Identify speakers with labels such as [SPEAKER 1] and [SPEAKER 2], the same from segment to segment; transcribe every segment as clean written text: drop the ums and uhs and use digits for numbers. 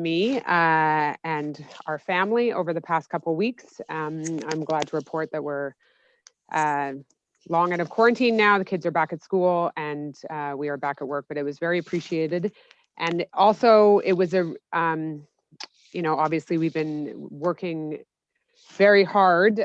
[SPEAKER 1] me and our family over the past couple weeks. I'm glad to report that we're long out of quarantine now. The kids are back at school and we are back at work, but it was very appreciated. And also it was obviously we've been working very hard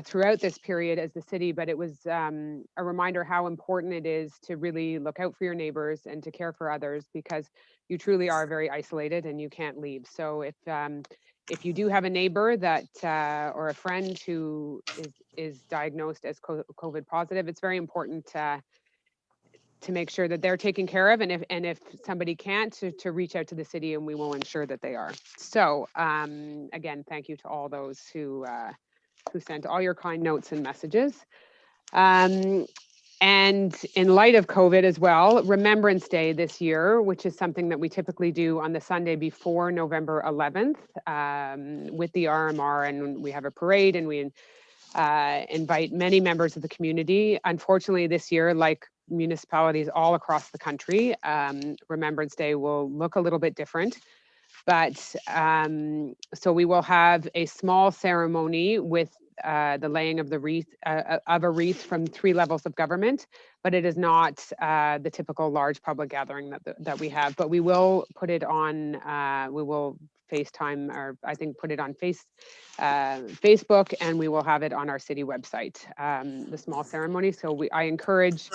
[SPEAKER 1] throughout this period as the city, but it was a reminder how important it is to really look out for your neighbors and to care for others, because you truly are very isolated and you can't leave. So if you do have a neighbor that or a friend who is diagnosed as COVID positive, it's very important to make sure that they're taken care of, and if somebody can't, to reach out to the city, and we will ensure that they are. So again, thank you to all those who sent all your kind notes and messages. And in light of COVID as well, Remembrance Day this year, which is something that we typically do on the Sunday before November 11th with the RMR, and we have a parade and we invite many members of the community. Unfortunately, this year, like municipalities all across the country, Remembrance Day will look a little bit different. But so we will have a small ceremony with the laying of the wreath, of a wreath from 3 levels of government, but it is not the typical large public gathering that we have. But we will put it on, we will FaceTime, or I think put it on Facebook, and we will have it on our city website, the small ceremony. So I encourage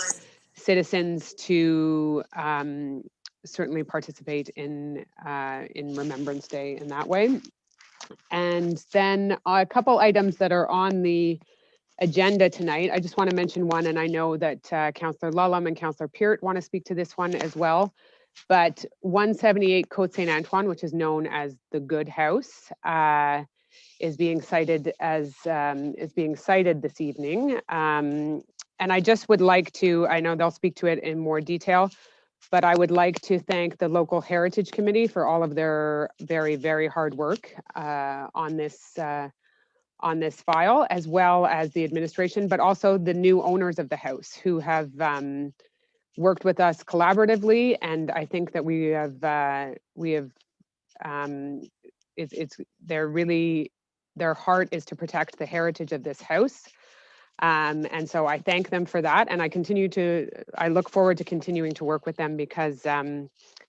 [SPEAKER 1] citizens to certainly participate in Remembrance Day in that way. And then a couple items that are on the agenda tonight. I just want to mention one, and I know that Councillor Lulham and Councillor Peart want to speak to this one as well. But 178 Côte Saint Antoine, which is known as the Good House, is being cited this evening. And I just would like to, I know they'll speak to it in more detail, but I would like to thank the local Heritage Committee for all of their very, very hard work on this file, as well as the administration, but also the new owners of the house who have worked with us collaboratively. And I think that their heart is to protect the heritage of this house. And so I thank them for that. And I look forward to continuing to work with them, because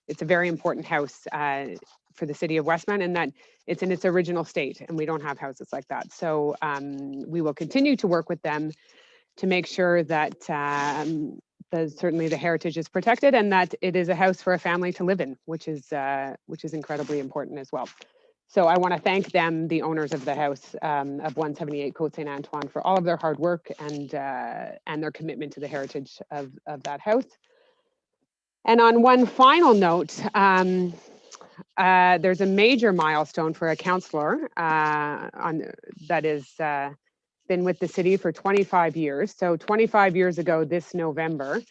[SPEAKER 1] it's a very important house for the city of Westmount, and that it's in its original state, and we don't have houses like that. So we will continue to work with them to make sure that certainly the heritage is protected, and that it is a house for a family to live in, which is incredibly important as well. So I want to thank them, the owners of the house of 178 Côte Saint Antoine, for all of their hard work and their commitment to the heritage of that house. And on one final note, there's a major milestone for a councillor that is been with the city for 25 years. So 25 years ago this November,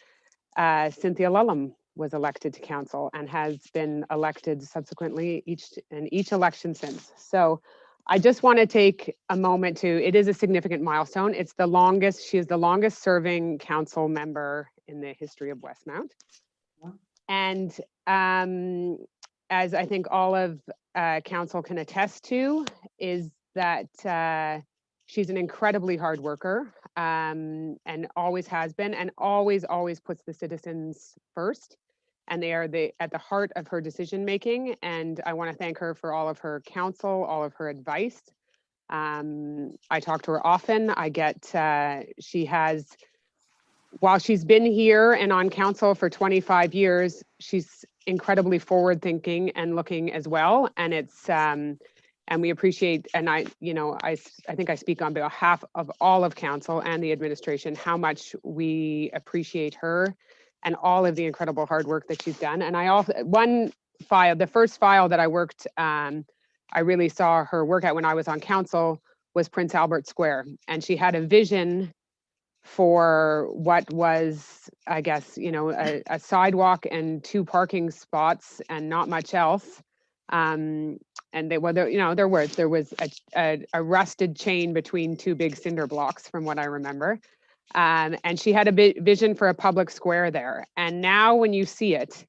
[SPEAKER 1] Cynthia Lulham was elected to council and has been elected subsequently each election since. So I just want to take a moment it is a significant milestone. She is the longest serving council member in the history of Westmount. And as I think all of council can attest to, is that she's an incredibly hard worker, and always has been, and always puts the citizens first. And they are at the heart of her decision making. And I want to thank her for all of her counsel, all of her advice. I talk to her often. While she's been here and on council for 25 years, she's incredibly forward thinking and looking as well. And and we appreciate, and I think I speak on behalf of all of council and the administration, how much we appreciate her and all of the incredible hard work that she's done. And the first file that I worked, I really saw her work at when I was on council, was Prince Albert Square. And she had a vision for what was, I guess, a sidewalk and 2 parking spots and not much else. And there was a rusted chain between 2 big cinder blocks, from what I remember. And she had a vision for a public square there. And now when you see it,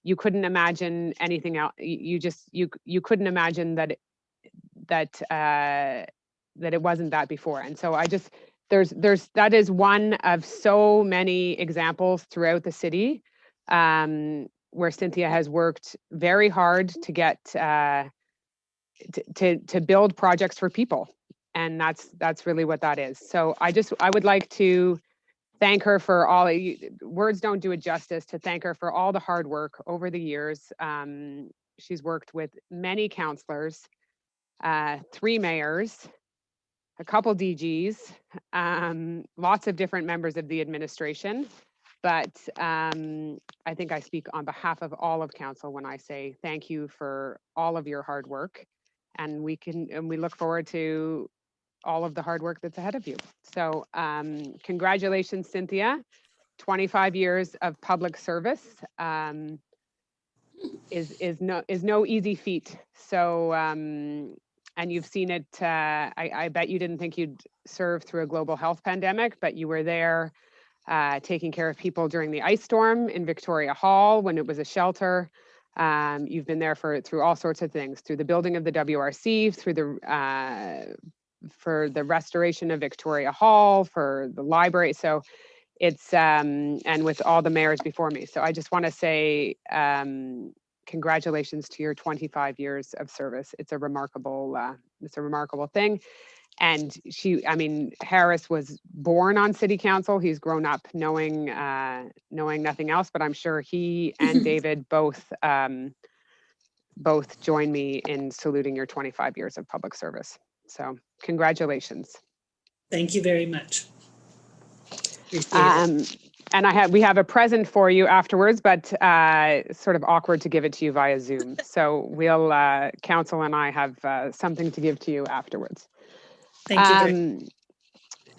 [SPEAKER 1] you couldn't imagine anything else. You couldn't imagine that it wasn't that before. And so that is one of so many examples throughout the city, where Cynthia has worked very hard to get to build projects for people. And that's really what that is. So I would like to thank her for all, words don't do it justice, to thank her for all the hard work over the years. She's worked with many councillors, 3 mayors, a couple DGs, lots of different members of the administration. But I think I speak on behalf of all of council when I say thank you for all of your hard work. And we look forward to all of the hard work that's ahead of you. So congratulations, Cynthia. 25 years of public service is no easy feat. So and you've seen it. I bet you didn't think you'd serve through a global health pandemic, but you were there taking care of people during the ice storm in Victoria Hall when it was a shelter. You've been there through all sorts of things, through the building of the WRC, through for the restoration of Victoria Hall, for the library. So it's, and with all the mayors before me. So I just want to say congratulations to your 25 years of service. It's a remarkable thing. And Harris was born on city council. He's grown up knowing nothing else, but I'm sure he and David both join me in saluting your 25 years of public service. So congratulations.
[SPEAKER 2] Thank you very much.
[SPEAKER 1] And we have a present for you afterwards, but sort of awkward to give it to you via Zoom. So we'll, council and I have something to give to you afterwards.
[SPEAKER 2] Thank you.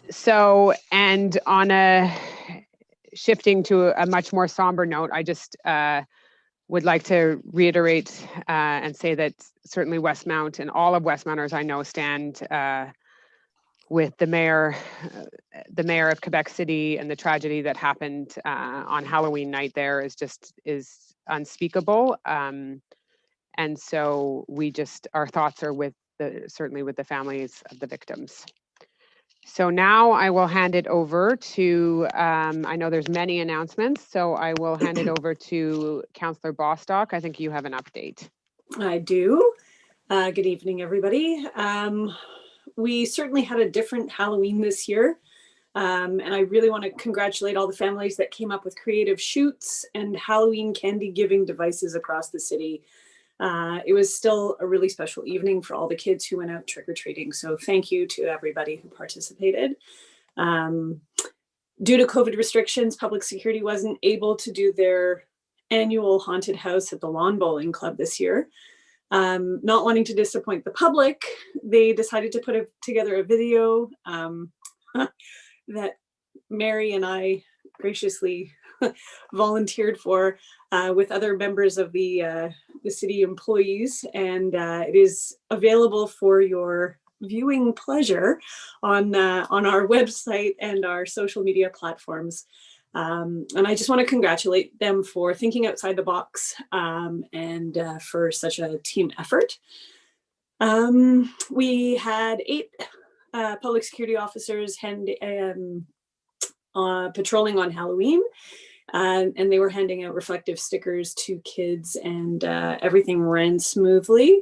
[SPEAKER 1] So, and on shifting to a much more somber note, I just would like to reiterate and say that certainly Westmount and all of Westmounters I know stand with the mayor of Quebec City, and the tragedy that happened on Halloween night there is unspeakable. And so our thoughts are certainly with the families of the victims. So now I will hand it over to, I know there's many announcements, so I will hand it over to Councillor Bostock. I think you have an update.
[SPEAKER 3] I do. Good evening, everybody. We certainly had a different Halloween this year. And I really want to congratulate all the families that came up with creative shoots and Halloween candy giving devices across the city. It was still a really special evening for all the kids who went out trick-or-treating. So thank you to everybody who participated. Due to COVID restrictions, public security wasn't able to do their annual haunted house at the Lawn Bowling Club this year. Not wanting to disappoint the public, they decided to put together a video that Mary and I graciously volunteered for with other members of the city employees, and it is available for your viewing pleasure on our website and our social media platforms. And I just want to congratulate them for thinking outside the box and for such a team effort. We had 8 public security officers patrolling on Halloween, and they were handing out reflective stickers to kids, and everything ran smoothly.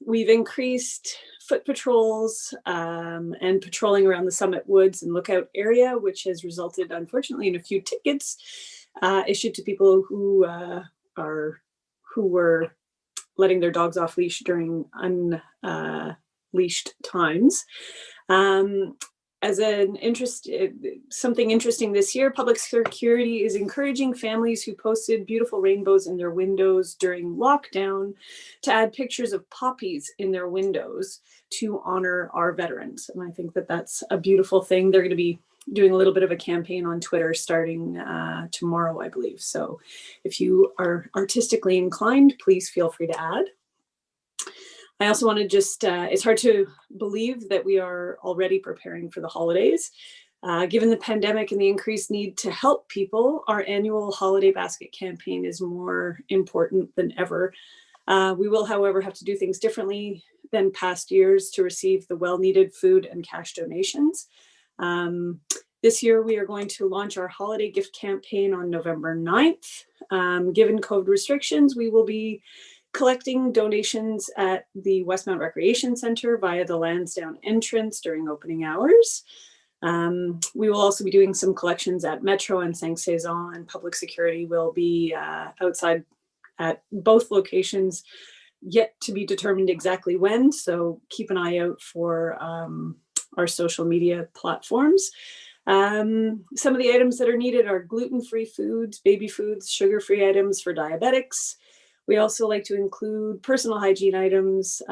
[SPEAKER 3] We've increased foot patrols and patrolling around the Summit Woods and Lookout area, which has resulted, unfortunately, in a few tickets issued to people who were letting their dogs off leash during unleashed times. As something interesting this year, public security is encouraging families who posted beautiful rainbows in their windows during lockdown to add pictures of poppies in their windows to honor our veterans. And I think that that's a beautiful thing. They're going to be doing a little bit of a campaign on Twitter starting tomorrow, I believe. So if you are artistically inclined, please feel free to add. I also want to just, it's hard to believe that we are already preparing for the holidays. Given the pandemic and the increased need to help people, our annual holiday basket campaign is more important than ever. We will, however, have to do things differently than past years to receive the well-needed food and cash donations. This year, we are going to launch our holiday gift campaign on November 9th. Given COVID restrictions, we will be collecting donations at the Westmount Recreation Centre via the Lansdowne entrance during opening hours. We will also be doing some collections at Metro and Saint-Saison, and public security will be outside at both locations, yet to be determined exactly when. So keep an eye out for our social media platforms. Some of the items that are needed are gluten-free foods, baby foods, sugar-free items for diabetics. We also like to include personal hygiene items,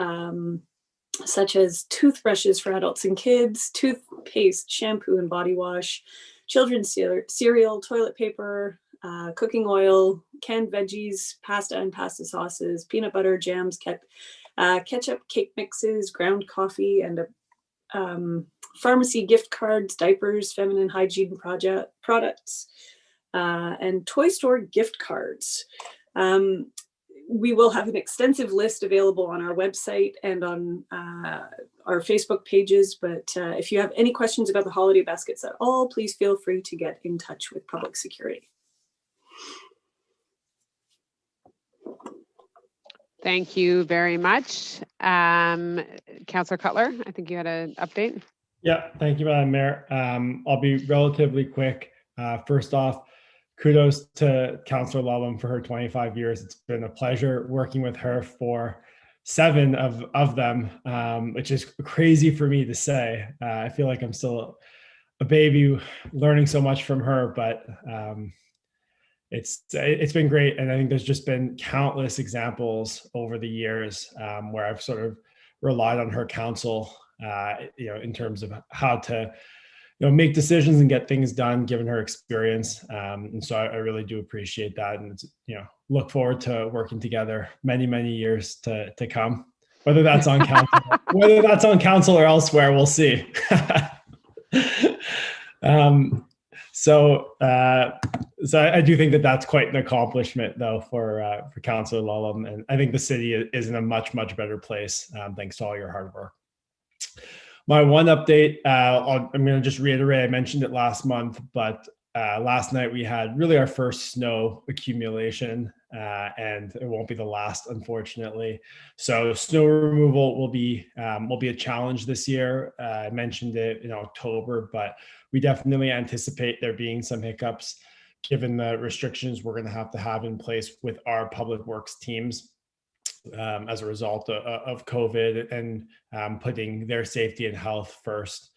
[SPEAKER 3] such as toothbrushes for adults and kids, toothpaste, shampoo and body wash, children's cereal, toilet paper, cooking oil, canned veggies, pasta and pasta sauces, peanut butter, jams, ketchup, cake mixes, ground coffee, and pharmacy gift cards, diapers, feminine hygiene products, and toy store gift cards. We will have an extensive list available on our website and on our Facebook pages, but if you have any questions about the holiday baskets at all, please feel free to get in touch with public security.
[SPEAKER 1] Thank you very much. Councillor Cutler, I think you had an update.
[SPEAKER 4] Yeah, thank you, Madam Mayor. I'll be relatively quick. First off, kudos to Councillor Lulham for her 25 years. It's been a pleasure working with her for 7 of them, which is crazy for me to say. I feel like I'm still a baby learning so much from her, but it's been great. And I think there's just been countless examples over the years where I've sort of relied on her counsel, in terms of how to make decisions and get things done given her experience. And so I really do appreciate that. And, look forward to working together many, many years to come, whether that's on council, or elsewhere, we'll see. So I do think that that's quite an accomplishment though for Councillor Lulham. And I think the city is in a much, much better place thanks to all your hard work. My one update, I'm going to just reiterate, I mentioned it last month, but last night we had really our first snow accumulation, and it won't be the last, unfortunately. So snow removal will be a challenge this year. I mentioned it in October, but we definitely anticipate there being some hiccups given the restrictions we're going to have in place with our public works teams. As a result of COVID and putting their safety and health first.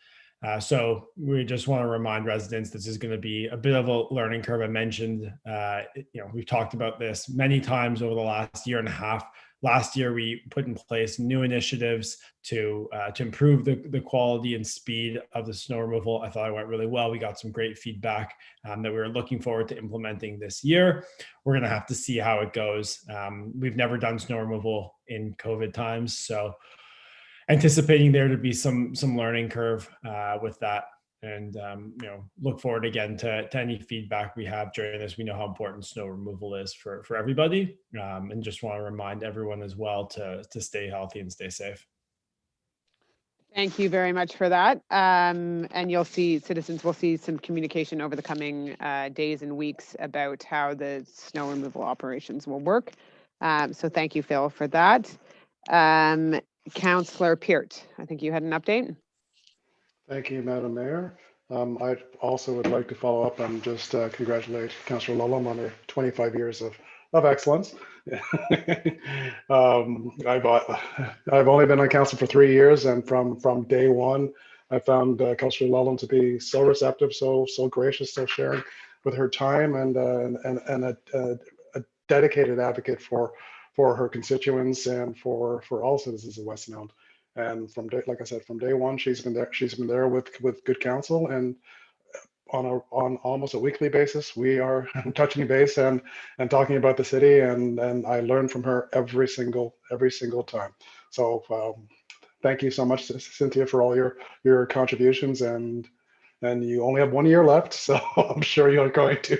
[SPEAKER 4] So we just want to remind residents this is going to be a bit of a learning curve. I mentioned, we've talked about this many times over the last year and a half. Last year, we put in place new initiatives to improve the quality and speed of the snow removal. I thought it went really well. We got some great feedback that we were looking forward to implementing this year. We're going to have to see how it goes. We've never done snow removal in COVID times, so anticipating there to be some learning curve with that. And look forward again to any feedback we have during this. We know how important snow removal is for everybody, and just want to remind everyone as well to stay healthy and stay safe.
[SPEAKER 1] Thank you very much for that. And citizens will see some communication over the coming days and weeks about how the snow removal operations will work. So thank you, Phil, for that. Councillor Peart, I think you had an update.
[SPEAKER 5] Thank you, Madam Mayor. I also would like to follow up and just congratulate Councillor Lulham on her 25 years of excellence. I've only been on council for 3 years, and from day one, I found Councillor Lulham to be so receptive, so gracious, so sharing with her time, and a dedicated advocate for her constituents and for all citizens of Westmount. And like I said, from day one, she's been there with good counsel, and on almost a weekly basis, we are touching base and talking about the city, and I learn from her every single time. So thank you so much, Cynthia, for all your contributions, and and you only have 1 year left. So I'm sure you're going to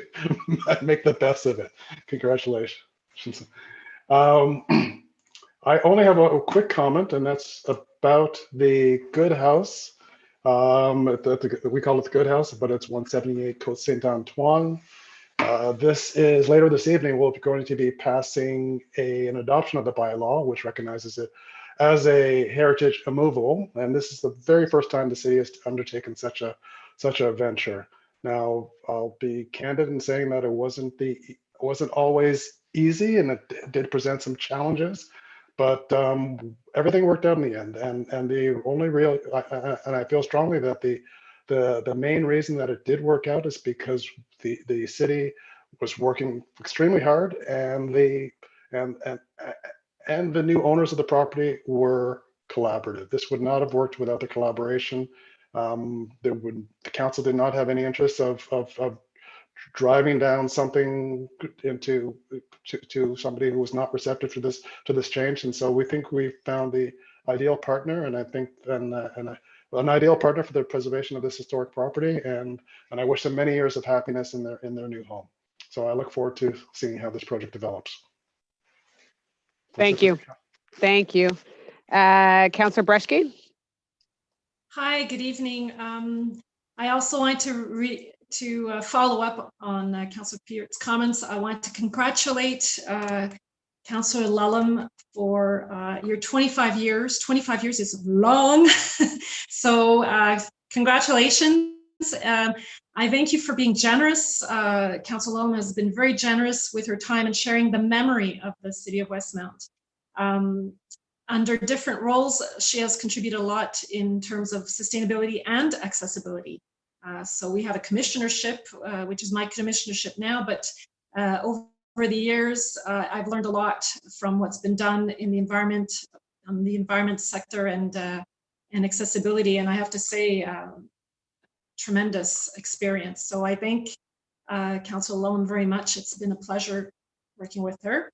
[SPEAKER 5] make the best of it. Congratulations. I only have a quick comment, and that's about the Good House. We call it the Good House, but it's 178 Côte Saint-Antoine. This is later this evening, we're going to be passing an adoption of the bylaw, which recognizes it as a heritage immovable. And this is the very first time the city has undertaken such a venture. Now, I'll be candid in saying that it wasn't always easy, and it did present some challenges, but everything worked out in the end. And the only real, and I feel strongly that the main reason that it did work out is because the city was working extremely hard, and the new owners of the property were collaborative. This would not have worked without the collaboration. The council did not have any interest of driving down something to somebody who was not receptive to this change. And so we think we found the ideal partner, and I think an ideal partner for the preservation of this historic property. And I wish them many years of happiness in their new home. So I look forward to seeing how this project develops.
[SPEAKER 1] Thank you. Thank you. Councillor Breschke.
[SPEAKER 6] Hi, good evening. I also want to follow up on Councillor Peart's comments. I want to congratulate Councillor Lellem for your 25 years. 25 years is long. So congratulations. I thank you for being generous. Councillor Lellem has been very generous with her time and sharing the memory of the city of Westmount. Under different roles, she has contributed a lot in terms of sustainability and accessibility. So we have a commissionership, which is my commissionership now, but over the years, I've learned a lot from what's been done in the environment sector and accessibility. And I have to say, tremendous experience. So I thank Councillor Lellem very much. It's been a pleasure working with her,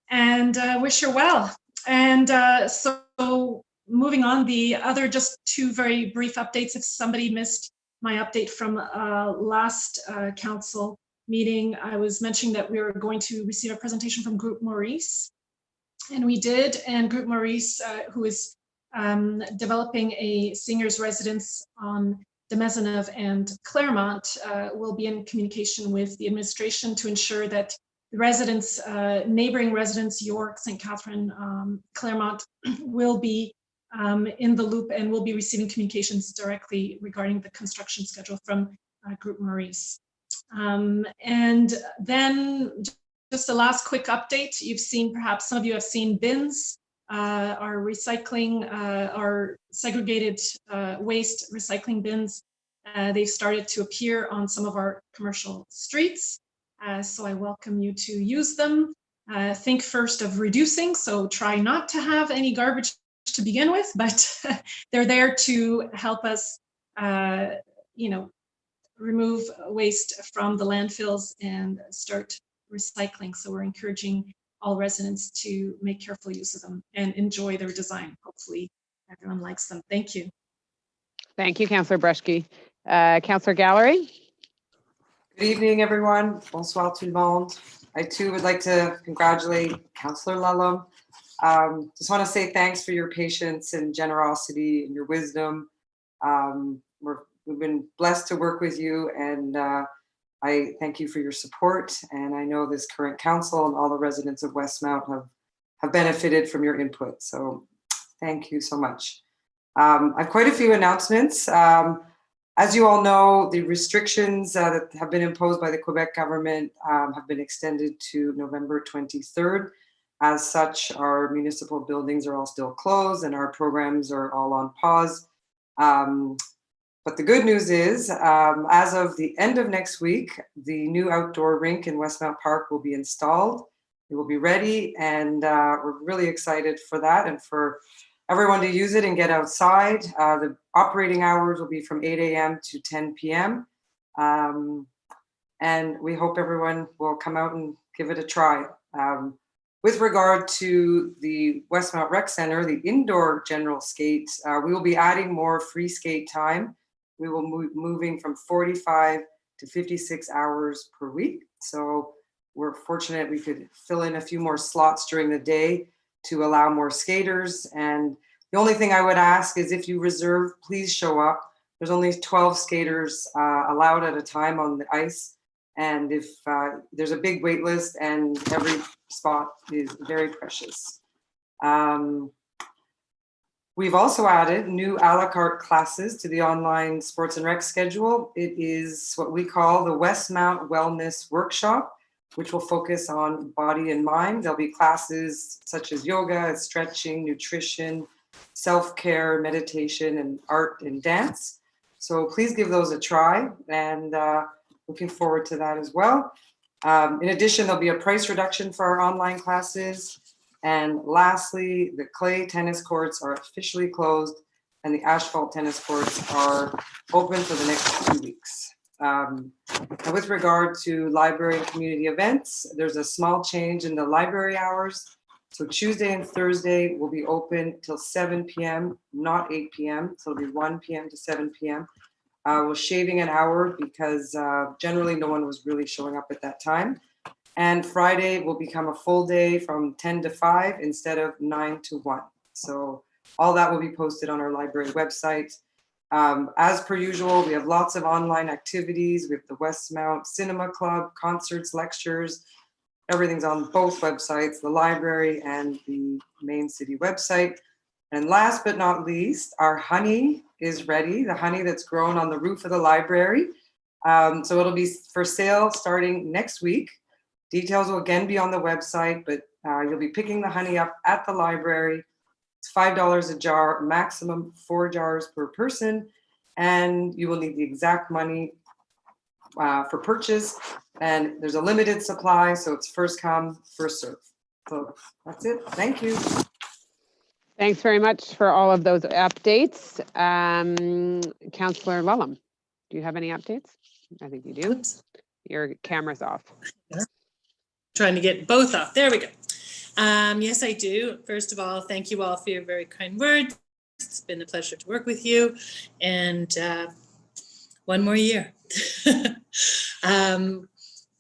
[SPEAKER 6] and wish her well. And so moving on, the other just two very brief updates. If somebody missed my update from last council meeting, I was mentioning that we were going to receive a presentation from Groupe Maurice, and we did. And Groupe Maurice, who is developing a seniors residence on de Maisonneuve and Claremont, will be in communication with the administration to ensure that the residents, neighboring residents, York, St. Catherine, Claremont, will be in the loop and will be receiving communications directly regarding the construction schedule from Groupe Maurice. And then just a last quick update. You've seen, perhaps some of you have seen bins, our recycling, our segregated waste recycling bins. They've started to appear on some of our commercial streets. So I welcome you to use them. Think first of reducing, so try not to have any garbage to begin with, but they're there to help us, remove waste from the landfills and start recycling. So we're encouraging all residents to make careful use of them and enjoy their design. Hopefully everyone likes them. Thank you.
[SPEAKER 1] Thank you, Councillor Breschke. Councillor Gallery.
[SPEAKER 7] Good evening, everyone. Bonsoir tout le monde. I too would like to congratulate Councillor Lellem. Just want to say thanks for your patience and generosity and your wisdom. We've been blessed to work with you, and I thank you for your support. And I know this current council and all the residents of Westmount have benefited from your input. So thank you so much. I have quite a few announcements. As you all know, the restrictions that have been imposed by the Quebec government have been extended to November 23rd. As such, our municipal buildings are all still closed and our programs are all on pause. But the good news is, as of the end of next week, the new outdoor rink in Westmount Park will be installed. It will be ready, and we're really excited for that and for everyone to use it and get outside. The operating hours will be from 8 a.m. to 10 p.m. And we hope everyone will come out and give it a try. With regard to the Westmount Rec Center, the indoor general skate, we will be adding more free skate time we will moving from 45 to 56 hours per week. So we're fortunate we could fill in a few more slots during the day to allow more skaters. And the only thing I would ask is if you reserve, please show up. There's only 12 skaters allowed at a time on the ice. And if there's a big wait list, and every spot is very precious. We've also added new a la carte classes to the online sports and rec schedule. It is what we call the Westmount Wellness Workshop, which will focus on body and mind. There'll be classes such as yoga, stretching, nutrition, self-care, meditation, and art and dance. So please give those a try, and looking forward to that as well. In addition, there'll be a price reduction for our online classes. And lastly, the clay tennis courts are officially closed, and the asphalt tennis courts are open for the next 2 weeks. And with regard to library and community events, there's a small change in the library hours. So Tuesday and Thursday will be open till 7 p.m., not 8 p.m. So it'll be 1 p.m. to 7 p.m. We're shaving an hour because generally no one was really showing up at that time. And Friday will become a full day from 10 to 5 instead of 9 to 1. So all that will be posted on our library website. As per usual, we have lots of online activities. We have the Westmount Cinema Club, concerts, lectures. Everything's on both websites, the library and the main city website. And last but not least, our honey is ready, the honey that's grown on the roof of the library. So it'll be for sale starting next week. Details will again be on the website, but you'll be picking the honey up at the library. It's $5 a jar, maximum 4 jars per person, and you will need the exact money for purchase. And there's a limited supply, so it's first come, first serve. So that's it. Thank you.
[SPEAKER 1] Thanks very much for all of those updates. Councillor Lulham, do you have any updates? I think you do.
[SPEAKER 2] Oops.
[SPEAKER 1] Your camera's off.
[SPEAKER 2] Trying to get both off. There we go. Yes, I do. First of all, thank you all for your very kind words. It's been a pleasure to work with you. And one more year.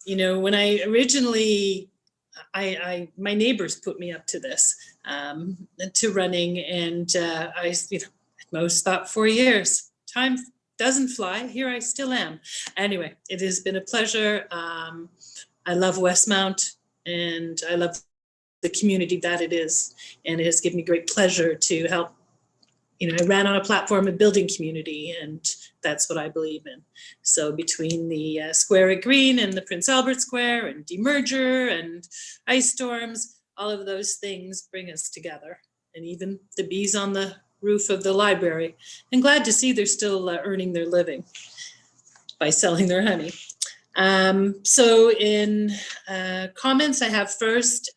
[SPEAKER 2] You know, when I originally, my neighbors put me up to this, to running, and I, at most thought 4 years. Time doesn't fly. Here I still am. Anyway, it has been a pleasure. I love Westmount, and I love the community that it is, and it has given me great pleasure to help. You know, I ran on a platform of building community, and that's what I believe in. So between the square at Green and the Prince Albert Square and demerger and ice storms, all of those things bring us together. And even the bees on the roof of the library. I'm glad to see they're still earning their living by selling their honey. So in comments I have first,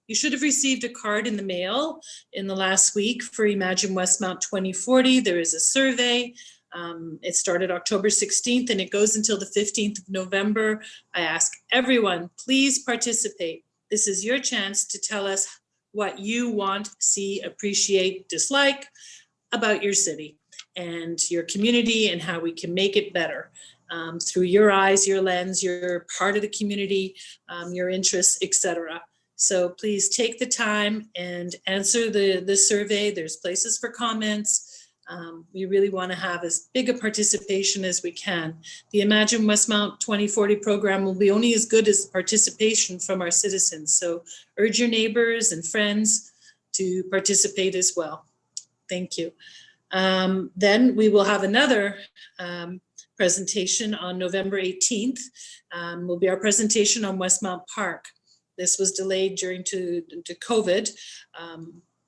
[SPEAKER 2] you should have received a card in the mail in the last week for Imagine Westmount 2040. There is a survey. It started October 16th and it goes until the 15th of November. I ask everyone, please participate. This is your chance to tell us what you want, see, appreciate, dislike about your city and your community and how we can make it better. Through your eyes, your lens, you're part of the community, your interests, etc. So please take the time and answer the survey. There's places for comments. We really want to have as big a participation as we can. The Imagine Westmount 2040 program will be only as good as participation from our citizens. So urge your neighbors and friends to participate as well. Thank you. Then we will have another presentation on November 18th. Will be our presentation on Westmount Park. This was delayed due to COVID,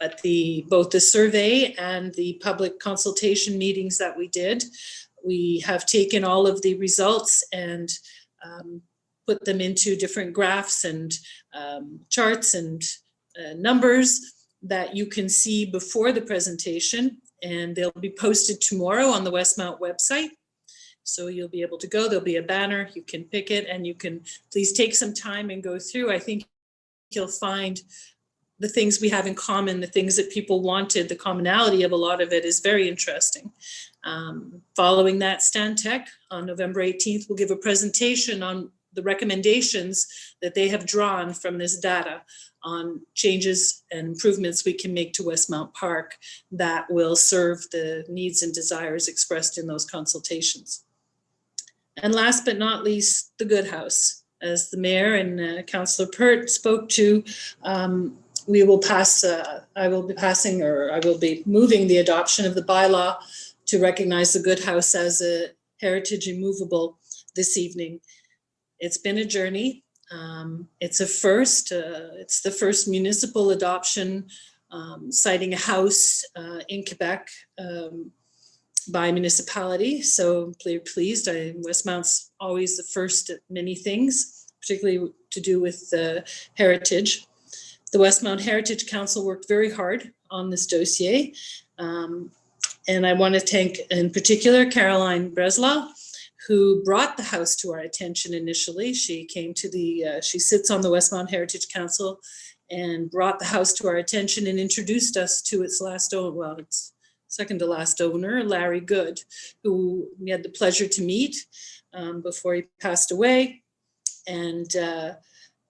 [SPEAKER 2] but both the survey and the public consultation meetings that we did, we have taken all of the results and put them into different graphs and charts and numbers that you can see before the presentation, and they'll be posted tomorrow on the Westmount website. So you'll be able to go, there'll be a banner, you can pick it, and you can please take some time and go through. I think you'll find the things we have in common, the things that people wanted, the commonality of a lot of it is very interesting. Following that, Stantec on November 18th will give a presentation on the recommendations that they have drawn from this data on changes and improvements we can make to Westmount Park that will serve the needs and desires expressed in those consultations. And last but not least, the Good House. As the Mayor and Councillor Pert spoke to, we will pass, I will be moving the adoption of the bylaw to recognize the Good House as a heritage immovable this evening. It's been a journey. It's a first. It's the first municipal adoption citing a house in Quebec by municipality. So pleased. Westmount's always the first at many things, particularly to do with heritage. The Westmount Heritage Council worked very hard on this dossier. And I want to thank in particular Caroline Breslau, who brought the house to our attention initially. She came to she sits on the Westmount Heritage Council and brought the house to our attention and introduced us to its last owner, well, its second to last owner, Larry Good, who we had the pleasure to meet before he passed away. And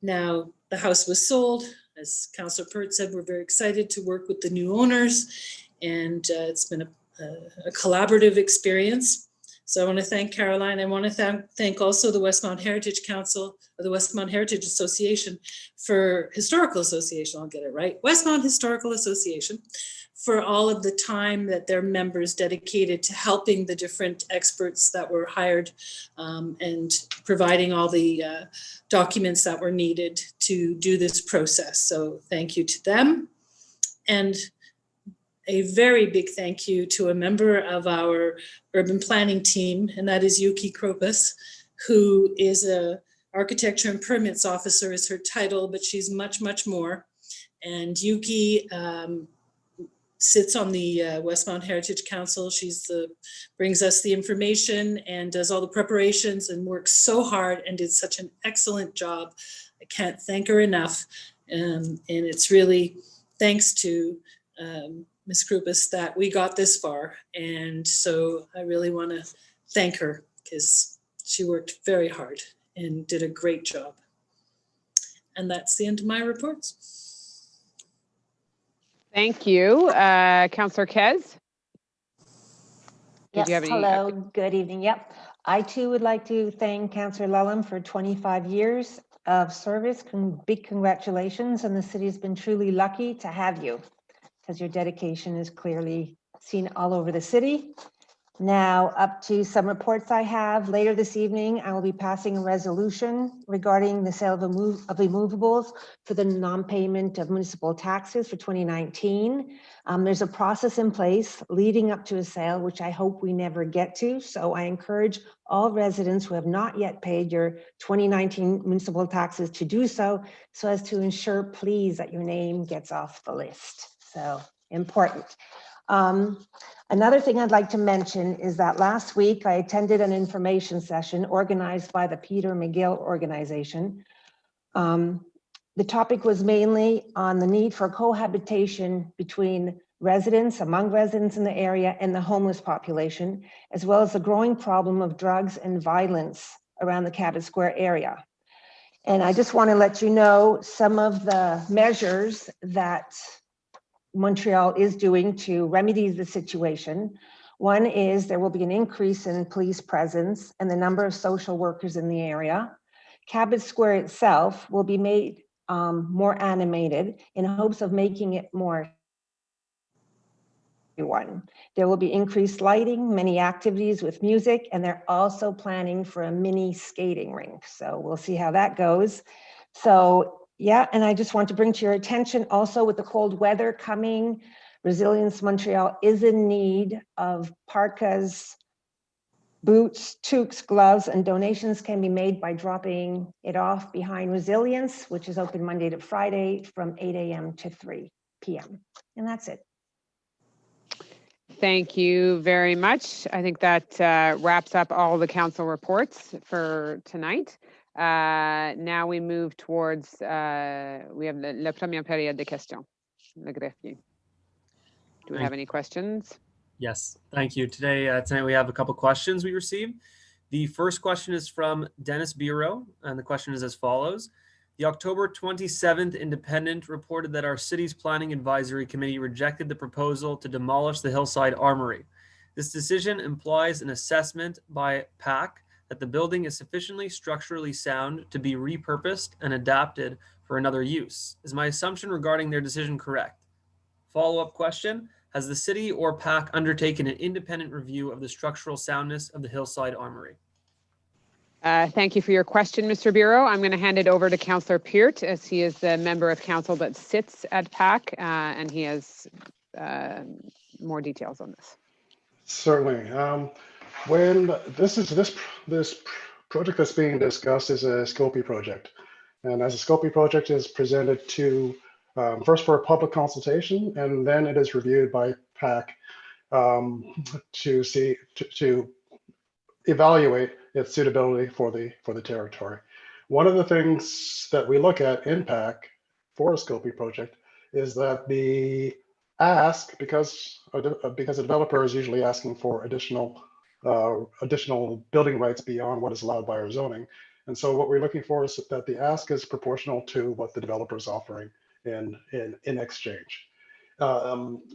[SPEAKER 2] now the house was sold. As Councillor Pert said, we're very excited to work with the new owners, and it's been a collaborative experience. So I want to thank Caroline. I want to thank also the Westmount Heritage Council, or the Westmount Heritage Association Historical Association, I'll get it right, Westmount Historical Association, for all of the time that their members dedicated to helping the different experts that were hired and providing all the documents that were needed to do this process. So thank you to them. And a very big thank you to a member of our urban planning team, and that is Yuki Kropis, who is a architecture and permits officer is her title, but she's much, much more. And Yuki sits on the Westmount Heritage Council. Brings us the information and does all the preparations and works so hard and did such an excellent job. I can't thank her enough. And it's really thanks to Ms. Kropis that we got this far. And so I really want to thank her because she worked very hard and did a great job. And that's the end of my reports.
[SPEAKER 1] Thank you. Councillor Kez?
[SPEAKER 8] Yes,
[SPEAKER 1] you have any
[SPEAKER 8] hello, good evening. Yep. I too would like to thank Councillor Lellum for 25 years of service. Big congratulations, and the city has been truly lucky to have you, because your dedication is clearly seen all over the city. Now up to some reports I have. Later this evening, I will be passing a resolution regarding the sale of immovables for the non-payment of municipal taxes for 2019. There's a process in place leading up to a sale, which I hope we never get to. So I encourage all residents who have not yet paid your 2019 municipal taxes to do so as to ensure, please, that your name gets off the list. So important. Another thing I'd like to mention is that last week I attended an information session organized by the Peter McGill organization. The topic was mainly on the need for cohabitation between among residents in the area and the homeless population, as well as the growing problem of drugs and violence around the Cabot Square area. And I just want to let you know some of the measures that Montreal is doing to remedy the situation. One is there will be an increase in police presence and the number of social workers in the area. Cabot Square itself will be made more animated in hopes of making it more everyone. There will be increased lighting, many activities with music, and they're also planning for a mini skating rink. So we'll see how that goes. So yeah, and I just want to bring to your attention also with the cold weather coming, Resilience Montreal is in need of parkas, boots, toques, gloves, and donations can be made by dropping it off behind Resilience, which is open Monday to Friday from 8 a.m. to 3 p.m. And that's it.
[SPEAKER 1] Thank you very much. I think that wraps up all the council reports for tonight. Now we move towards, we have la première période de questions. Le greffier. Do we have any questions?
[SPEAKER 9] Yes, thank you. Tonight we have a couple questions we received. The first question is from Dennis Bureau, and the question is as follows. The October 27th Independent reported that our city's planning advisory committee rejected the proposal to demolish the Hillside Armory. This decision implies an assessment by PAC that the building is sufficiently structurally sound to be repurposed and adapted for another use. Is my assumption regarding their decision correct? Follow-up question. Has the city or PAC undertaken an independent review of the structural soundness of the Hillside Armory?
[SPEAKER 1] Thank you for your question, Mr. Bureau. I'm going to hand it over to Councillor Peart, as he is the member of council that sits at PAC, and he has more details on this.
[SPEAKER 5] Certainly. When this project that's being discussed is a Scopy project, and as a Scopy project is presented to first for a public consultation, and then it is reviewed by PAC to evaluate its suitability for the territory. One of the things that we look at in PAC for a Scopy project is that the ask, because a developer is usually asking for additional building rights beyond what is allowed by our zoning. And so what we're looking for is that the ask is proportional to what the developer is offering in exchange.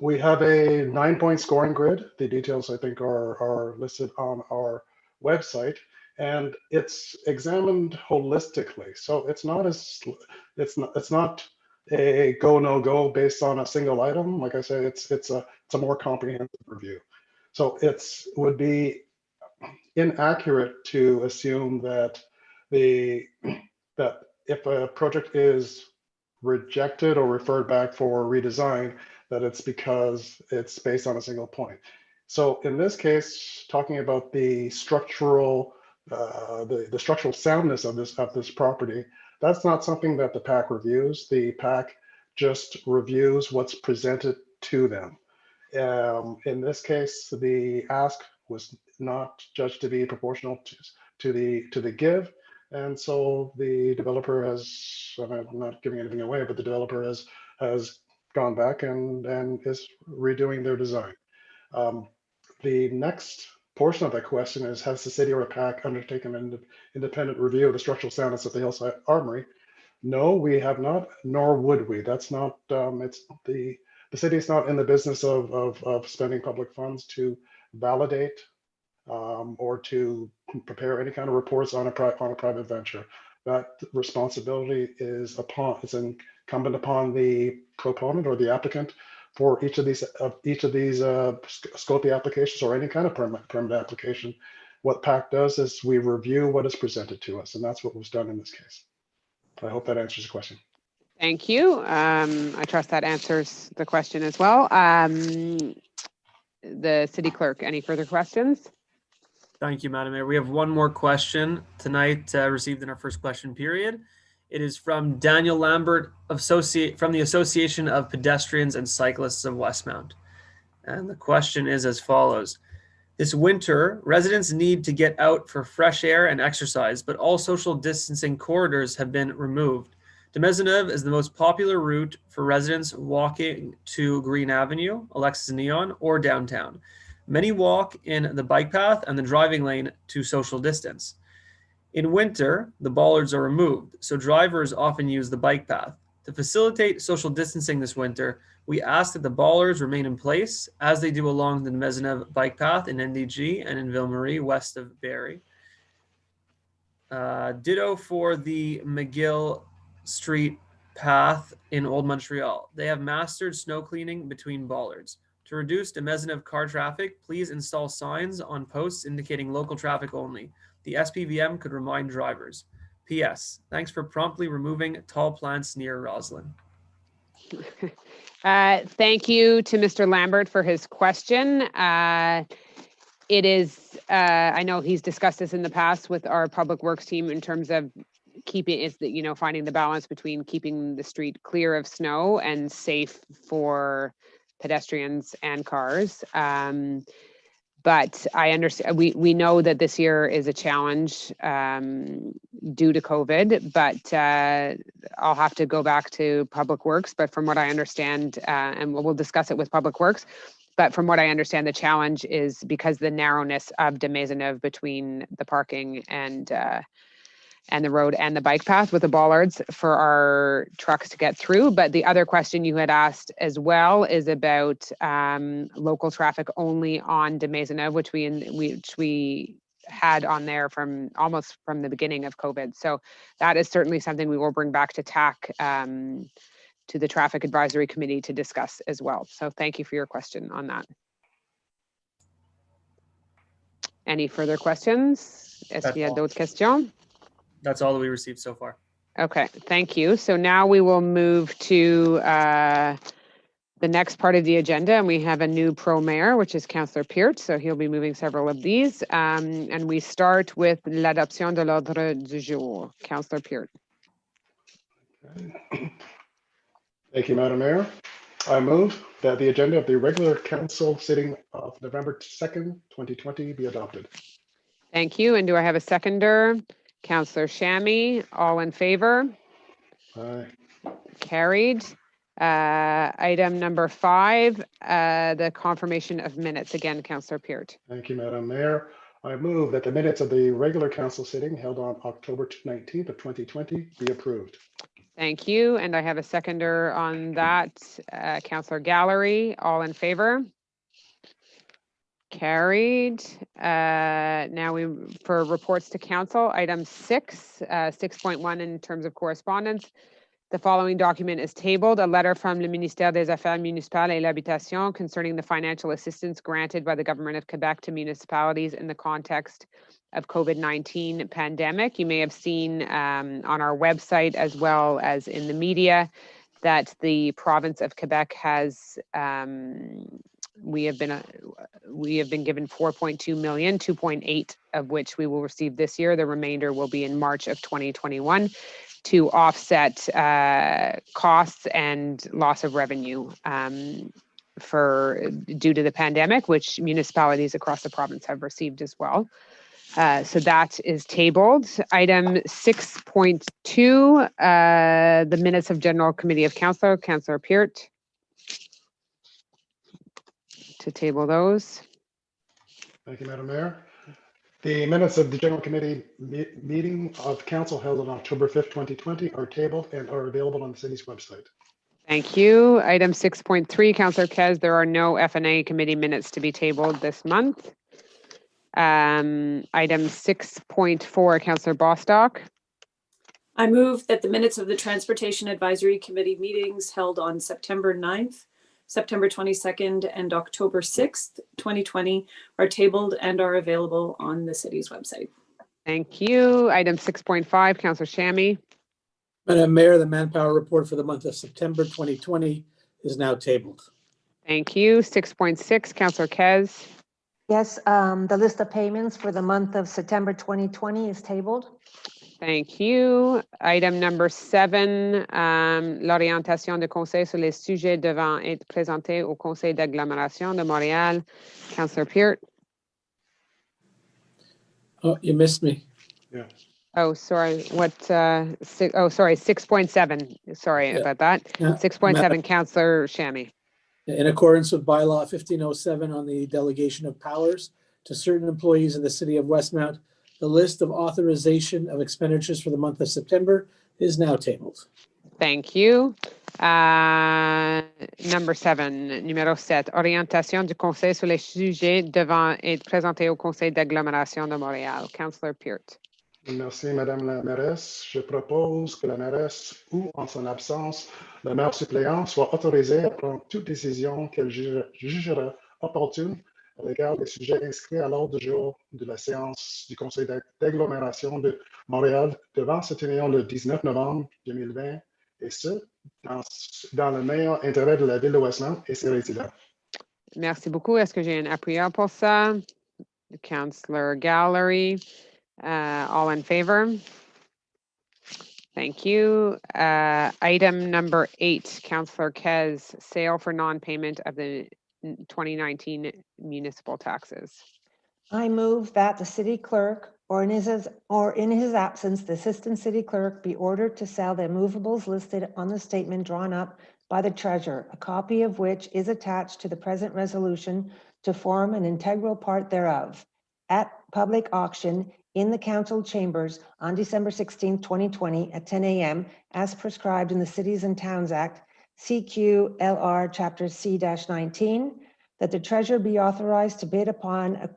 [SPEAKER 5] We have a 9-point scoring grid. The details, I think, are listed on our website, and it's examined holistically. So it's not a go no go based on a single item. Like I said, it's a more comprehensive review. So would be inaccurate to assume that if a project is rejected or referred back for redesign, that it's because it's based on a single point. So in this case, talking about the structural the structural soundness of this property, that's not something that the PAC reviews. The PAC just reviews what's presented to them. In this case, the ask was not judged to be proportional to the give, and so the developer has, and I'm not giving anything away, but the developer has gone back and is redoing their design. The next portion of that question is, has the city or a PAC undertaken an independent review of the structural soundness of the Hillside Armory? No, we have not, nor would we. That's not, it's the city is not in the business of spending public funds to validate or to prepare any kind of reports on a private venture. That responsibility is incumbent upon the proponent or the applicant for each of these Scopy applications or any kind of permit application. What PAC does is we review what is presented to us, and that's what was done in this case. I hope that answers the question.
[SPEAKER 1] Thank you. I trust that answers the question as well. The city clerk, any further questions?
[SPEAKER 9] Thank you, Madam Mayor. We have one more question tonight received in our first question period. It is from Daniel Lambert from the Association of Pedestrians and Cyclists of Westmount. And the question is as follows. This winter, residents need to get out for fresh air and exercise, but all social distancing corridors have been removed. De Maisonneuve is the most popular route for residents walking to Green Avenue, Alexis Neon, or downtown. Many walk in the bike path and the driving lane to social distance. In winter, the bollards are removed, so drivers often use the bike path. To facilitate social distancing this winter, we ask that the bollards remain in place as they do along the De Maisonneuve bike path in NDG and in Ville Marie, west of Barrie. Ditto for the McGill Street path in Old Montreal. They have mastered snow cleaning between bollards. To reduce De Maisonneuve car traffic, please install signs on posts indicating local traffic only. The SPVM could remind drivers. P.S. Thanks for promptly removing tall plants near Roslyn.
[SPEAKER 1] Thank you to Mr. Lambert for his question. It is, I know he's discussed this in the past with our public works team in terms of finding the balance between keeping the street clear of snow and safe for pedestrians and cars. But I understand, we know that this year is a challenge due to COVID, but I'll have to go back to Public Works. But from what I understand, and we'll discuss it with Public Works, but from what I understand, the challenge is because the narrowness of de Maisonneuve between the parking and the road and the bike path with the bollards for our trucks to get through. But the other question you had asked as well is about local traffic only on de Maisonneuve, which we had on there from almost from the beginning of COVID. So that is certainly something we will bring back to TAC, to the Traffic Advisory Committee to discuss as well. So thank you for your question on that. Any further questions? Est-ce qu'il y a d'autres questions?
[SPEAKER 9] That's all that we received so far.
[SPEAKER 1] Okay, thank you. So now we will move to the next part of the agenda, and we have a new pro mayor, which is Councillor Peart. So he'll be moving several of these. And we start with l'adoption de l'ordre du jour. Councillor Peart.
[SPEAKER 5] Thank you, Madam Mayor. I move that the agenda of the regular council sitting of November 2nd, 2020 be adopted.
[SPEAKER 1] Thank you. And do I have a seconder? Councillor Shammy, all in favor?
[SPEAKER 5] Aye.
[SPEAKER 1] Carried. Item number 5, the confirmation of minutes. Again, Councillor Peart.
[SPEAKER 5] Thank you, Madam Mayor. I move that the minutes of the regular council sitting held on October 19th of 2020 be approved.
[SPEAKER 1] Thank you. And I have a seconder on that. Councillor Gallery, all in favor? Carried. Now for reports to council, item 6, 6.1 in terms of correspondence. The following document is tabled, a letter from le Ministère des Affaires municipales et l'Habitation concerning the financial assistance granted by the Government of Quebec to municipalities in the context of COVID-19 pandemic. You may have seen on our website as well as in the media that the province of Quebec has we have been given 4.2 million, 2.8 of which we will receive this year. The remainder will be in March of 2021 to offset costs and loss of revenue due to the pandemic, which municipalities across the province have received as well. So that is tabled. Item 6.2, the minutes of General Committee of Council, Councillor Peart. To table those.
[SPEAKER 5] Thank you, Madam Mayor. The minutes of the General Committee meeting of Council held on October 5th, 2020 are tabled and are available on the city's website.
[SPEAKER 1] Thank you. Item 6.3, Councillor Kez, there are no F&A committee minutes to be tabled this month. Item 6.4, Councillor Bostock.
[SPEAKER 3] I move that the minutes of the Transportation Advisory Committee meetings held on September 9th, September 22nd, and October 6th, 2020 are tabled and are available on the city's website.
[SPEAKER 1] Thank you. Item 6.5, Councillor Shammy.
[SPEAKER 10] Madam Mayor, the manpower report for the month of September 2020 is now tabled.
[SPEAKER 1] Thank you. 6.6, Councillor Kez.
[SPEAKER 8] Yes, the list of payments for the month of September 2020 is tabled.
[SPEAKER 1] Thank you. Item number 7, l'orientation de conseil sur les sujets devant être présentés au conseil d'agglomération de Montréal. Councillor Peart.
[SPEAKER 10] Oh, you missed me.
[SPEAKER 5] Yeah.
[SPEAKER 1] Oh, sorry. What? Sorry. 6.7. Sorry about that. 6.7. Councillor Shammy.
[SPEAKER 10] In accordance with bylaw 1507 on the delegation of powers to certain employees of the city of Westmount, the list of authorization of expenditures for the month of September is now tabled.
[SPEAKER 1] Thank you. Number 7, numéro 7, orientation du conseil sur les sujets devant être présentés au conseil d'agglomération de Montréal. Councillor Peart.
[SPEAKER 5] Merci, Madame la mairesse. Je propose que la mairesse ou, en son absence, le maire suppléant soit autorisé à prendre toute décision qu'elle jugera opportune à l'égard des sujets inscrits à l'ordre du jour de la séance du conseil d'agglomération de Montréal devant se tenir le 19 novembre 2020, et ce, dans le meilleur intérêt de la ville de Westmount et ses résidents.
[SPEAKER 1] Merci beaucoup. Est-ce que j'ai un appuyant pour ça? Councillor Gallery. All in favor? Thank you. Item number 8, Councillor Kez, sale for non-payment of the 2019 municipal taxes.
[SPEAKER 8] I move that the city clerk, or in his absence, the assistant city clerk be ordered to sell the immovables listed on the statement drawn up by the treasurer, a copy of which is attached to the present resolution to form an integral part thereof, at public auction in the council chambers on December 16, 2020 at 10 a.m. as prescribed in the Cities and Towns Act, CQLR Chapter C-19, that the treasurer be authorized to bid upon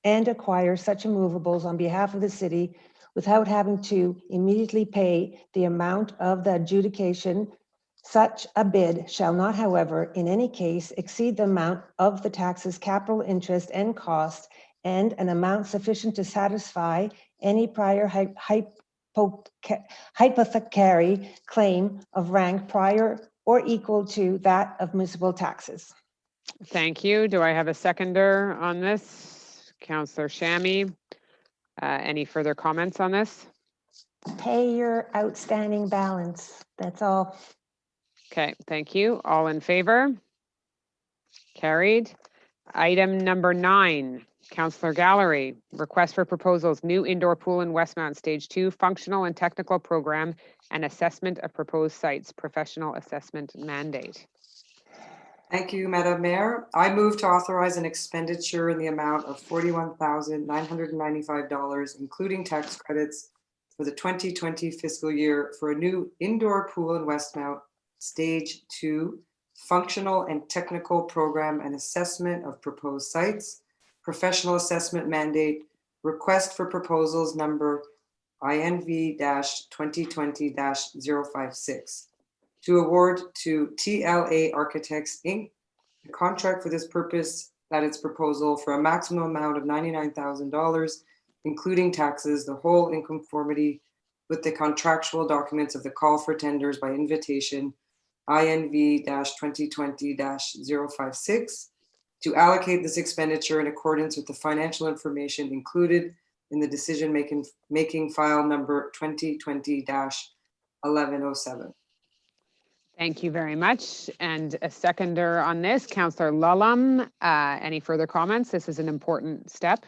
[SPEAKER 8] and acquire such immovables on behalf of the city without having to immediately pay the amount of the adjudication. Such a bid shall not, however, in any case exceed the amount of the taxes, capital interest, and cost, and an amount sufficient to satisfy any prior hypothecary claim of rank prior or equal to that of municipal taxes.
[SPEAKER 1] Thank you. Do I have a seconder on this? Councillor Shammy. Any further comments on this?
[SPEAKER 8] Pay your outstanding balance. That's all.
[SPEAKER 1] Okay, thank you. All in favor? Carried. Item number 9, Councillor Gallery, request for proposals, new indoor pool in Westmount Stage 2, functional and technical program and assessment of proposed sites, professional assessment mandate.
[SPEAKER 7] Thank you, Madam Mayor. I move to authorize an expenditure in the amount of $41,995, including tax credits, for the 2020 fiscal year for a new indoor pool in Westmount, Stage 2, functional and technical program and assessment of proposed sites, professional assessment mandate, request for proposals number INV-2020-056. To award to TLA Architects, Inc. the contract for this purpose at its proposal for a maximum amount of $99,000, including taxes, the whole in conformity with the contractual documents of the call for tenders by invitation, INV-2020-056, to allocate this expenditure in accordance with the financial information included in the decision-making file number 2020-1107.
[SPEAKER 1] Thank you very much. And a seconder on this, Councillor Lullam. Any further comments? This is an important step.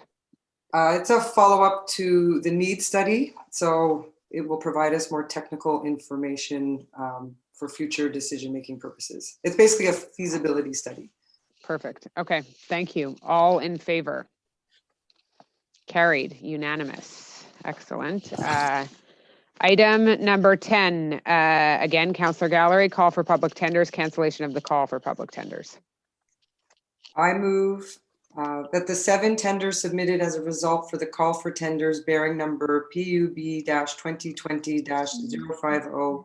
[SPEAKER 7] It's a follow-up to the need study, so it will provide us more technical information for future decision-making purposes. It's basically a feasibility study.
[SPEAKER 1] Perfect. Okay, thank you. All in favor? Carried, unanimous. Excellent. Item number 10, again, Councillor Gallery, call for public tenders, cancellation of the call for public tenders.
[SPEAKER 7] I move that the 7 tenders submitted as a result for the call for tenders bearing number PUB-2020-050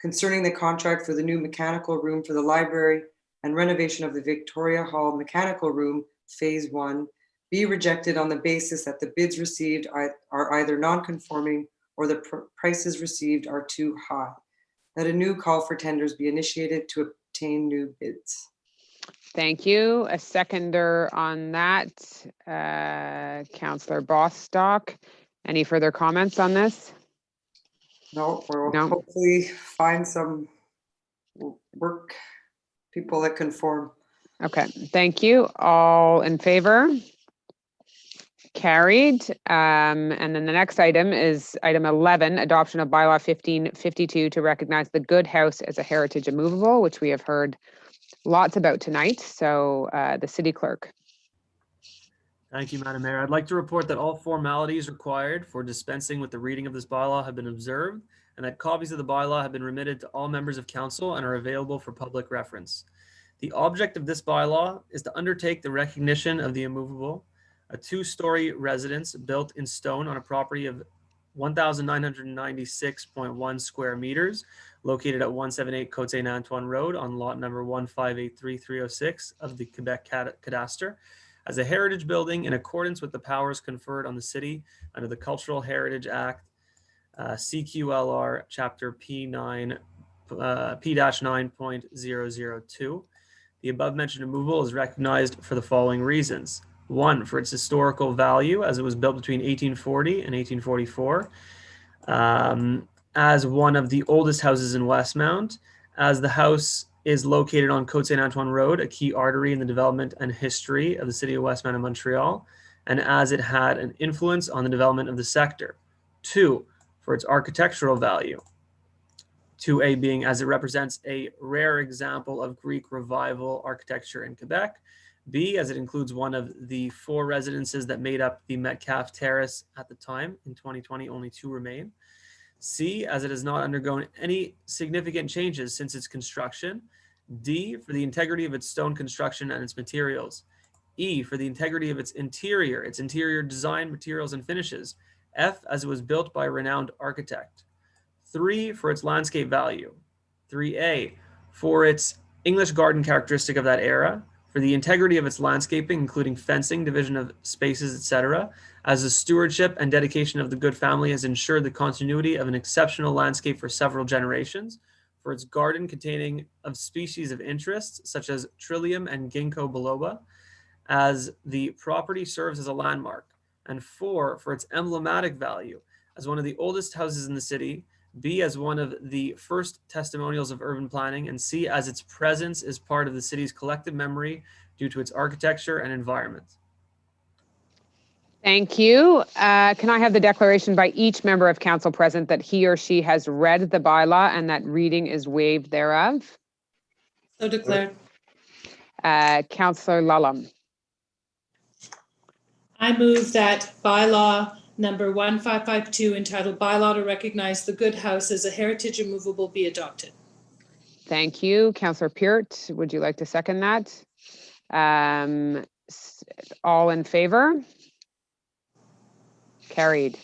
[SPEAKER 7] concerning the contract for the new mechanical room for the library and renovation of the Victoria Hall Mechanical Room, Phase 1, be rejected on the basis that the bids received are either non-conforming or the prices received are too high. That a new call for tenders be initiated to obtain new bids.
[SPEAKER 1] Thank you. A seconder on that, Councillor Bostock. Any further comments on this?
[SPEAKER 7] No, we'll
[SPEAKER 1] No.
[SPEAKER 7] hopefully find some work people that conform.
[SPEAKER 1] Okay, thank you. All in favor? Carried. And then the next item is item 11, adoption of bylaw 1552 to recognize the Good House as a heritage immovable, which we have heard lots about tonight. So the city clerk.
[SPEAKER 9] Thank you, Madam Mayor. I'd like to report that all formalities required for dispensing with the reading of this bylaw have been observed and that copies of the bylaw have been remitted to all members of council and are available for public reference. The object of this bylaw is to undertake the recognition of the immovable, a 2-story residence built in stone on a property of 1,996.1 square meters, located at 178 Côte Saint-Antoine Road on lot number 1583306 of the Quebec Cadastre, as a heritage building in accordance with the powers conferred on the city under the Cultural Heritage Act, CQLR Chapter P-9.002. The above mentioned immovable is recognized for the following reasons. 1, for its historical value, as it was built between 1840 and 1844, as one of the oldest houses in Westmount, as the house is located on Côte Saint-Antoine Road, a key artery in the development and history of the city of Westmount and Montreal, and as it had an influence on the development of the sector. 2, for its architectural value. 2A being as it represents a rare example of Greek revival architecture in Quebec. B, as it includes one of the 4 residences that made up the Metcalfe Terrace at the time. In 2020, only 2 remain. C, as it has not undergone any significant changes since its construction. D, for the integrity of its stone construction and its materials. E, for the integrity of its interior design, materials, and finishes. F, as it was built by a renowned architect. 3, for its landscape value. 3A, for its English garden characteristic of that era, for the integrity of its landscaping, including fencing, division of spaces, etc., as the stewardship and dedication of the good family has ensured the continuity of an exceptional landscape for several generations, for its garden containing of species of interest, such as Trillium and Ginkgo biloba, as the property serves as a landmark, and 4, for its emblematic value, as one of the oldest houses in the city, B, as one of the first testimonials of urban planning, and C, as its presence is part of the city's collective memory due to its architecture and environment.
[SPEAKER 1] Thank you. Can I have the declaration by each member of council present that he or she has read the bylaw and that reading is waived thereof?
[SPEAKER 2] So declared.
[SPEAKER 1] Councillor Lulham.
[SPEAKER 2] I move that bylaw number 1552 entitled Bylaw to Recognize the Good House as a Heritage Immovable be adopted.
[SPEAKER 1] Thank you. Councillor Peart, would you like to second that? All in favor? Carried.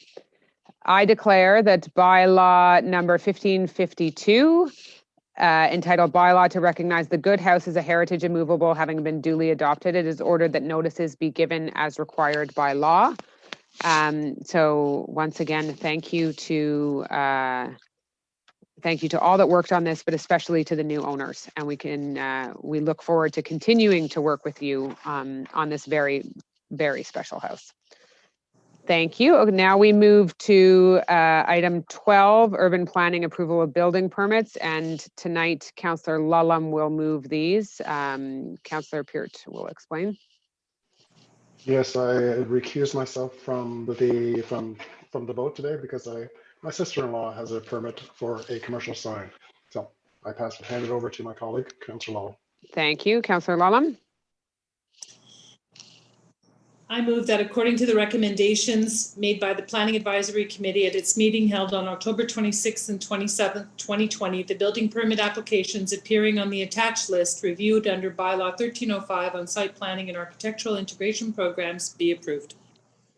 [SPEAKER 1] I declare that bylaw number 1552 entitled Bylaw to Recognize the Good House as a Heritage Immovable having been duly adopted, it is ordered that notices be given as required by law. So once again, thank you to all that worked on this, but especially to the new owners. And we look forward to continuing to work with you on this very, very special house. Thank you. Now we move to item 12, urban planning approval of building permits. And tonight, Councillor Lulham will move these. Councillor Peart will explain.
[SPEAKER 5] Yes, I recuse myself from the vote today because my sister-in-law has a permit for a commercial sign. So I hand it over to my colleague, Councillor Lulham.
[SPEAKER 1] Thank you. Councillor Lulham.
[SPEAKER 2] I move that according to the recommendations made by the Planning Advisory Committee at its meeting held on October 26th and 27th, 2020, the building permit applications appearing on the attached list reviewed under Bylaw 1305 on site planning and architectural integration programs be approved.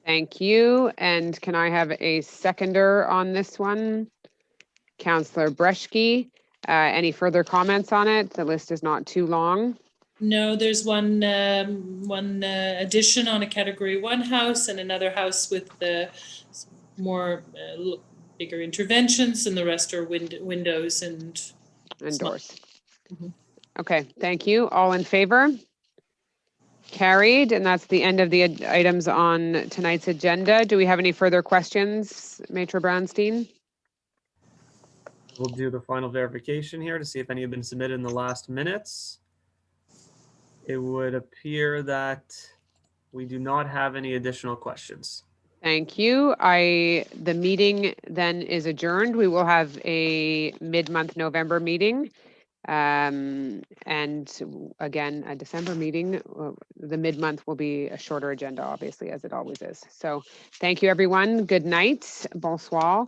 [SPEAKER 1] Thank you. And can I have a seconder on this one? Councillor Breschke. Any further comments on it? The list is not too long.
[SPEAKER 2] No, there's one addition on a Category 1 house and another house with more bigger interventions, and the rest are windows and
[SPEAKER 1] doors. Mm-hmm. Okay, thank you. All in favor? Carried, and that's the end of the items on tonight's agenda. Do we have any further questions, Maitre Brownstein?
[SPEAKER 9] We'll do the final verification here to see if any have been submitted in the last minutes. It would appear that we do not have any additional questions.
[SPEAKER 1] Thank you. The meeting then is adjourned. We will have a mid-month November meeting. And again, a December meeting. The mid-month will be a shorter agenda, obviously, as it always is. So thank you, everyone. Good night. Bonsoir.